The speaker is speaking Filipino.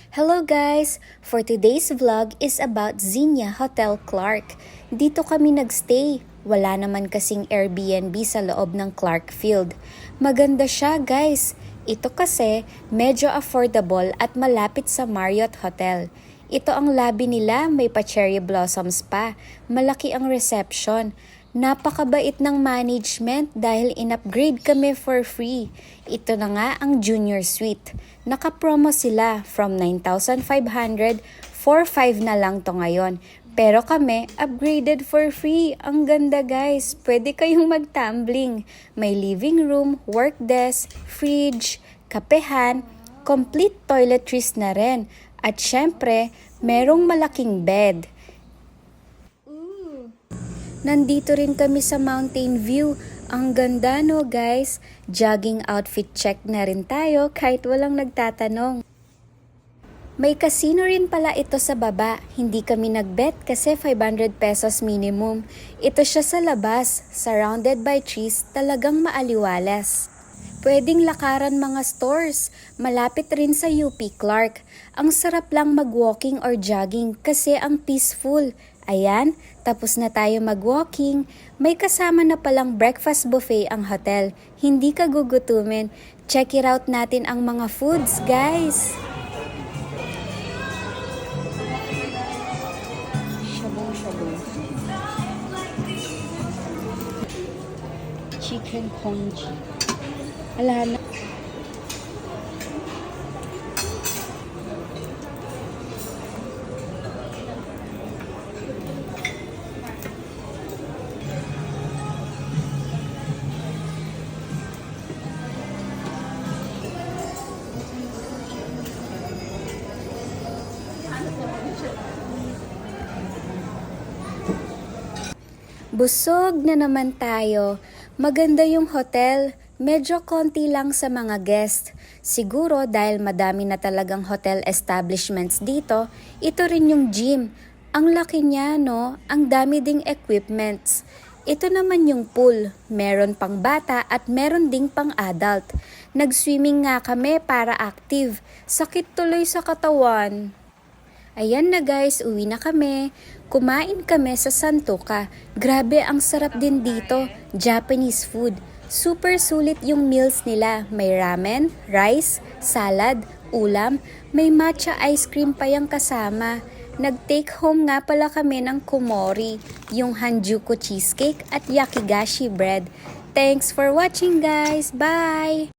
Hello guys! For today's vlog is about Xenia Hotel Clark. Dito kami nagstay. Wala naman kasing Airbnb sa loob ng Clark Field. Maganda siya guys. Ito kasi medyo affordable at malapit sa Marriott Hotel. Ito ang lobby nila, may pa-cherry blossoms pa. Malaki ang reception. Napakabait ng management dahil in-upgrade kami for free. Ito na nga ang junior suite. Naka-promo sila from 9,500, 4,500 na lang to ngayon. Pero kami, upgraded for free. Ang ganda guys. Pwede kayong mag-tumbling. May living room, work desk, fridge, kapehan, complete toiletries na rin. At syempre, merong malaking bed. Nandito rin kami sa Mountain View. Ang ganda no guys. Jogging outfit check na rin tayo kahit walang nagtatanong. May casino rin pala ito sa baba. Hindi kami nagbet kasi 500 pesos minimum. Ito siya sa labas, surrounded by trees, talagang maaliwalas. Pwedeng lakaran mga stores. Malapit rin sa UP Clark. Ang sarap lang mag-walking or jogging kasi ang peaceful. Ayan, tapos na tayo mag-walking. May kasama na palang breakfast buffet ang hotel. Hindi ka gugutumin. Check it out natin ang mga foods, guys. Shabu-shabu. Chicken congee. Ala na. Busog na naman tayo. Maganda yung hotel. Medyo konti lang sa mga guest. Siguro dahil madami na talagang hotel establishments dito, ito rin yung gym. Ang laki niya, no? Ang dami ding equipments. Ito naman yung pool. Meron pang bata at meron ding pang adult. Nag-swimming nga kami para active. Sakit tuloy sa katawan. Ayan na guys, uwi na kami. Kumain kami sa Santoka. Grabe, ang sarap din dito. Japanese food. Super sulit yung meals nila. May ramen, rice, salad, ulam. May matcha ice cream pa yung kasama. Nag-take home nga pala kami ng kumori, yung Hanjuku cheesecake at yakigashi bread. Thanks for watching guys. Bye!